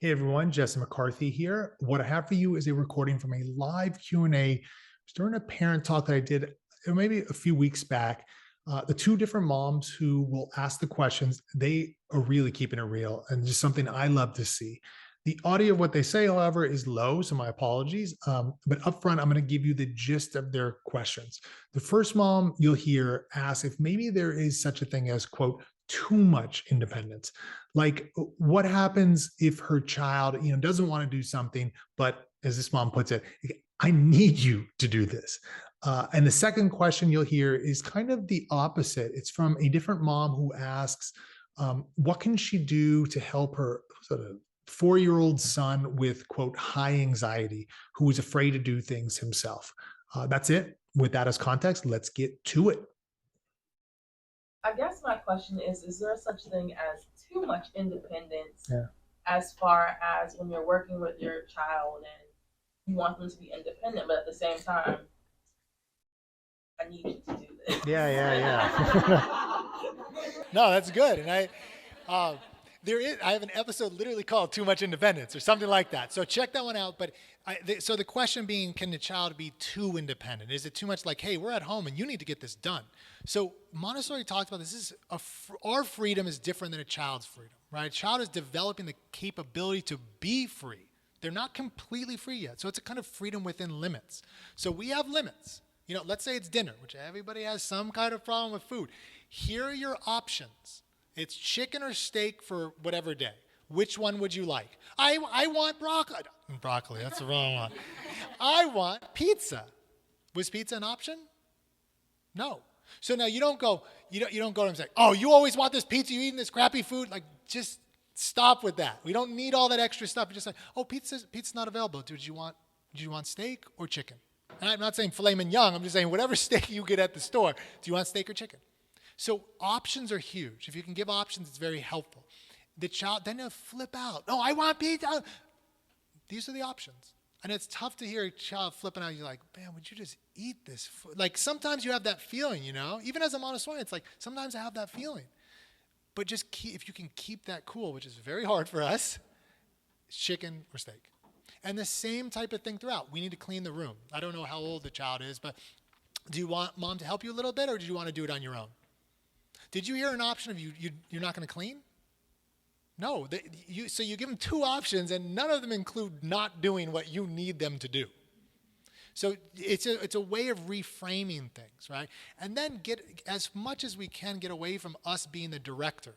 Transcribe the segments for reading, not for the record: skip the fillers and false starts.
Hey everyone, Jesse McCarthy here. What I have for you is a recording from a live Q&A during a parent talk that I did maybe a few weeks back. The two different moms who will ask the questions, they are really keeping it real and just something I love to see. The audio of what they say, however, is low, so my apologies. But up front, I'm going to give you the gist of their questions. The first mom you'll hear ask if maybe there is such a thing as, quote, too much independence. Like, what happens if her child, doesn't want to do something, but as this mom puts it, I need you to do this. And the second question you'll hear is kind of the opposite. It's from a different mom who asks, what can she do to help her sort of 4-year-old son with, quote, high anxiety, who is afraid to do things himself? That's it. With that as context, let's get to it. I guess my question is there such thing as too much independence Yeah. as far as when you're working with your child and you want them to be independent, but at the same time, I need you to do this. Yeah, yeah, yeah. No, that's good. Uh, I have an episode literally called "Too Much Independence" or something like that. So check that one out. But so the question being, can the child be too independent? Is it too much like, hey, we're at home and you need to get this done? So Montessori talks about this. Our freedom is different than a child's freedom, right? A child is developing the capability to be free. They're not completely free yet. So it's a kind of freedom within limits. So we have limits. Let's say it's dinner, which everybody has some kind of problem with food. Here are your options. It's chicken or steak for whatever day. Which one would you like? I want broccoli. Broccoli, that's the wrong one. I want pizza. Was pizza an option? No. So now you don't go to them and say, oh, you always want this pizza, you eating this crappy food? Like, just stop with that. We don't need all that extra stuff. You just say, oh, pizza's not available. Did you want steak or chicken? And I'm not saying filet mignon. I'm just saying whatever steak you get at the store. Do you want steak or chicken? So options are huge. If you can give options, it's very helpful. The child, then they'll flip out. No, I want pizza. These are the options. And it's tough to hear a child flipping out. You're like, man, would you just eat this food? Like, sometimes you have that feeling, Even as a Montessori, it's like, sometimes I have that feeling. But if you can keep that cool, which is very hard for us, chicken or steak. And the same type of thing throughout. We need to clean the room. I don't know how old the child is, but do you want mom to help you a little bit, or do you want to do it on your own? Did you hear an option of you're not going to clean? No. So you give them two options, and none of them include not doing what you need them to do. So it's a way of reframing things, right? And then get as much as we can get away from us being the director.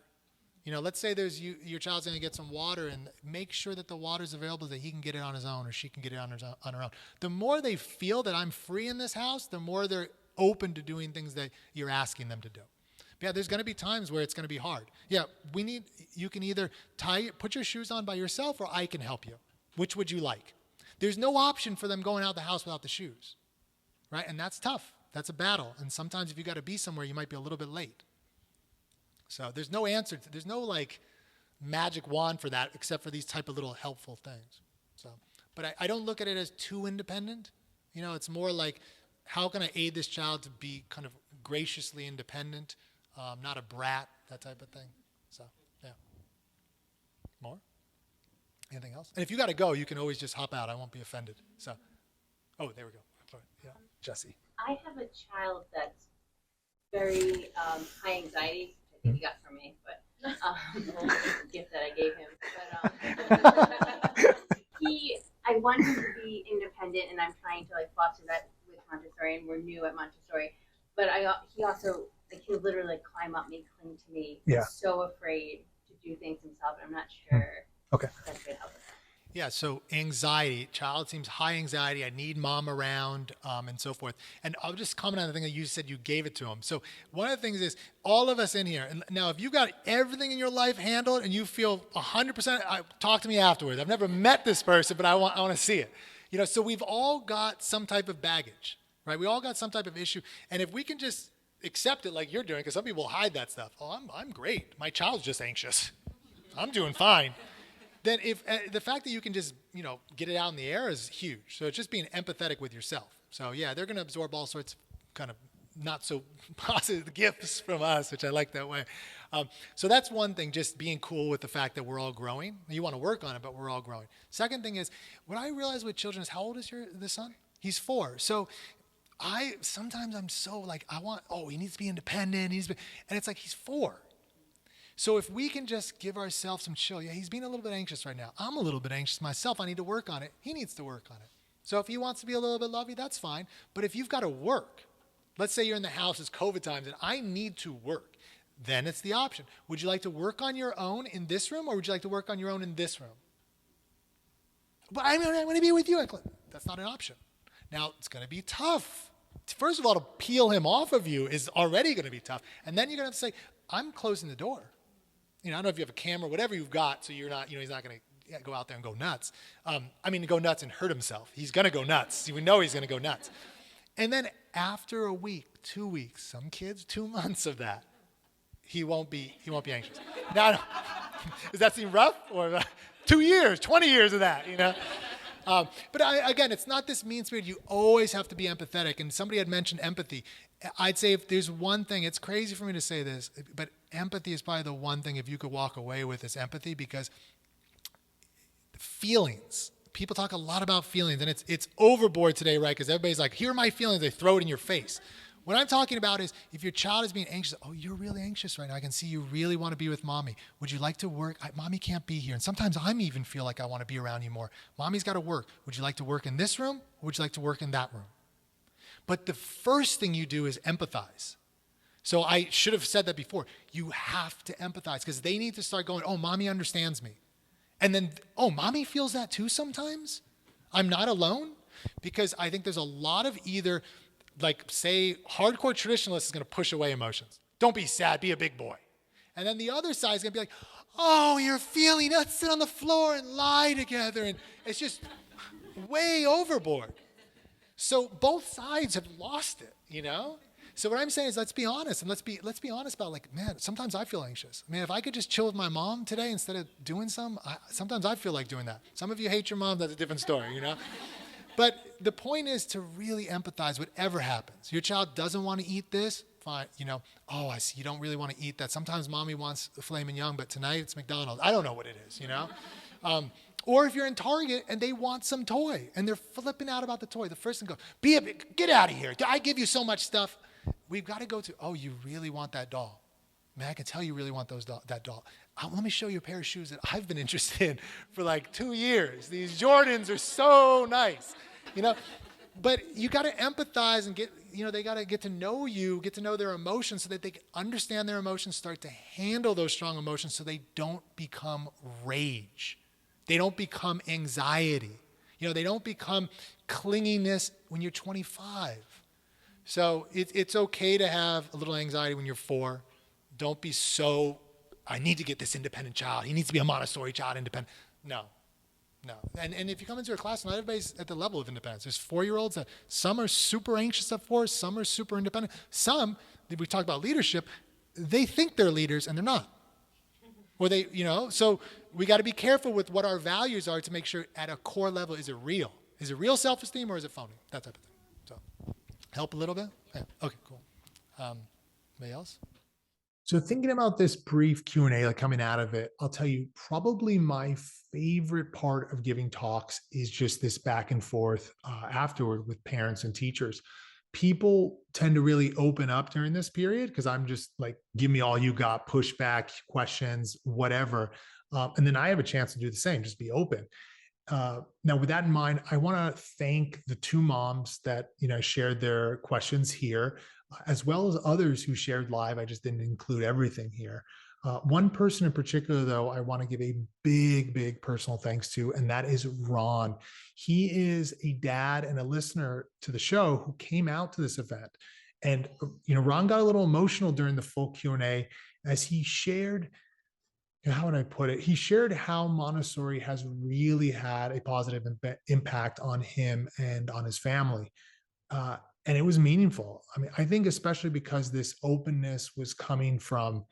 Let's say your child's going to get some water, and make sure that the water's available, that he can get it on his own or she can get it on her own. The more they feel that I'm free in this house, the more they're open to doing things that you're asking them to do. But yeah, there's going to be times where it's going to be hard. Yeah, you can either put your shoes on by yourself, or I can help you. Which would you like? There's no option for them going out the house without the shoes, right? And that's tough. That's a battle. And sometimes if you got to be somewhere, you might be a little bit late. So there's no answer. There's no magic wand for that, except for these type of little helpful things. So, but I don't look at it as too independent. It's more like, how can I aid this child to be kind of graciously independent, not a brat, that type of thing. So, yeah. More? Anything else? And if you got to go, you can always just hop out. I won't be offended. So, oh, there we go. Sorry. Yeah, Jesse. I have a child that's very high anxiety, which I think he got from me, but a gift that I gave him. But I want him to be independent, and I'm trying to foster that with Montessori, and we're new at Montessori. But he also he'll literally climb up me, cling to me. Yeah. He's so afraid to do things himself, and I'm not sure. Okay. That's going to help with that. Yeah, so anxiety, child seems high anxiety, I need mom around, and so forth. And I'll just comment on the thing that you said you gave it to him. So one of the things is, all of us in here, and now if you got everything in your life handled and you feel 100%, talk to me afterwards. I've never met this person, but I want to see it. So we've all got some type of baggage, right? We all got some type of issue. And if we can just accept it like you're doing, because some people hide that stuff. Oh, I'm great. My child's just anxious. I'm doing fine. Then if the fact that you can just, get it out in the air is huge. So it's just being empathetic with yourself. So yeah, they're going to absorb all sorts of kind of not so positive gifts from us, which I like that way. So that's one thing, just being cool with the fact that we're all growing. You want to work on it, but we're all growing. Second thing is, what I realize with children is, how old is the son? He's 4. So sometimes I'm so like, he needs to be independent. And it's like, he's 4. So if we can just give ourselves some chill. Yeah, he's being a little bit anxious right now. I'm a little bit anxious myself. I need to work on it. He needs to work on it. So if he wants to be a little bit lovey, that's fine. But if you've got to work, let's say you're in the house, it's COVID times, and I need to work, then it's the option. Would you like to work on your own in this room, or would you like to work on your own in this room? But I want to be with you. That's not an option. Now, it's going to be tough. First of all, to peel him off of you is already going to be tough. And then you're going to have to say, I'm closing the door. I don't know if you have a camera, whatever you've got, so you're not, he's not going to go out there and go nuts. Go nuts and hurt himself. He's going to go nuts. We know he's going to go nuts. And then after a week, 2 weeks, some kids, 2 months of that, he won't be anxious. Now, does that seem rough? Or 2 years, 20 years of that, But again, it's not this mean spirit. You always have to be empathetic. And somebody had mentioned empathy. I'd say if there's one thing, it's crazy for me to say this, but empathy is probably the one thing, if you could walk away with, is empathy, because feelings, people talk a lot about feelings, and it's overboard today, right? Because everybody's like, here are my feelings. They throw it in your face. What I'm talking about is, if your child is being anxious, you're really anxious right now. I can see you really want to be with mommy. Would you like to work? Mommy can't be here. And sometimes I even feel like I want to be around you more. Mommy's got to work. Would you like to work in this room? Or would you like to work in that room? But the first thing you do is empathize. So I should have said that before. You have to empathize, because they need to start going, mommy understands me. And then, mommy feels that too sometimes? I'm not alone? Because I think there's a lot of either, like, say, hardcore traditionalist is going to push away emotions. Don't be sad, be a big boy. And then the other side is going to be like, you're feeling, let's sit on the floor and lie together. And it's just way overboard. So both sides have lost it, So what I'm saying is, let's be honest, and let's be honest about, man, sometimes I feel anxious. If I could just chill with my mom today instead of doing sometimes I feel like doing that. Some of you hate your mom, that's a different story, But the point is to really empathize whatever happens. Your child doesn't want to eat this, fine, I see you don't really want to eat that. Sometimes mommy wants a filet mignon, but tonight it's McDonald's. I don't know what it is, Or if you're in Target and they want some toy and they're flipping out about the toy, the first thing goes, get out of here. I give you so much stuff. We've got to go to, you really want that doll. Man, I can tell you really want that doll. Let me show you a pair of shoes that I've been interested in for 2 years. These Jordans are so nice, But you got to empathize and they got to get to know you, get to know their emotions so that they can understand their emotions, start to handle those strong emotions so they don't become rage. They don't become anxiety. They don't become clinginess when you're 25. So it's okay to have a little anxiety when you're 4. Don't be so, I need to get this independent child. He needs to be a Montessori child, independent. No. And if you come into a class, not everybody's at the level of independence. There's 4-year-olds that some are super anxious at 4, some are super independent. Some, we talk about leadership, they think they're leaders and they're not. Or so we got to be careful with what our values are to make sure at a core level, is it real? Is it real self-esteem or is it phony? That type of thing. So help a little bit? Yeah. Okay, cool. Anybody else? So thinking about this brief Q&A, coming out of it, I'll tell you, probably my favorite part of giving talks is just this back and forth afterward with parents and teachers. People tend to really open up during this period because I'm just give me all you got, pushback, questions, whatever. And then I have a chance to do the same, just be open. Now, with that in mind, I want to thank the 2 moms that, shared their questions here, as well as others who shared live. I just didn't include everything here. One person in particular, though, I want to give a big personal thanks to, and that is Ron. He is a dad and a listener to the show who came out to this event. And, Ron got a little emotional during the full Q&A as he shared, how would I put it? He shared how Montessori has really had a positive impact on him and on his family. And it was meaningful. I think especially because this openness was coming from,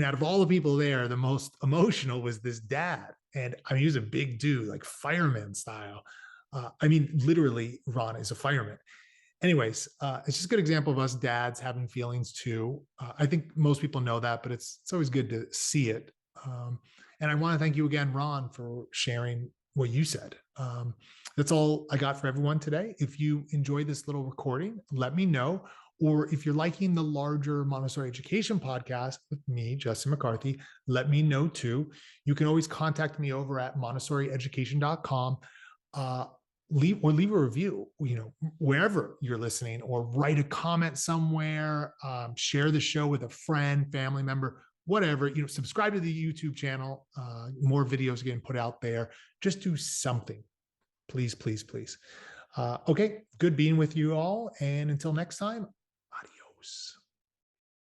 out of all the people there, the most emotional was this dad. And he was a big dude, fireman style. Literally, Ron is a fireman. anyways, it's just a good example of us dads having feelings too. I think most people know that, but it's always good to see it. And I want to thank you again, Ron, for sharing what you said. That's all I got for everyone today. If you enjoyed this little recording, let me know. Or if you're liking the larger Montessori Education podcast with me, Justin McCarthy, let me know too. You can always contact me over at montessorieducation.com. Leave a review, wherever you're listening, or write a comment somewhere. Share the show with a friend, family member, whatever. Subscribe to the YouTube channel. More videos getting put out there. Just do something, please, please, please. Okay, good being with you all, and until next time, adios.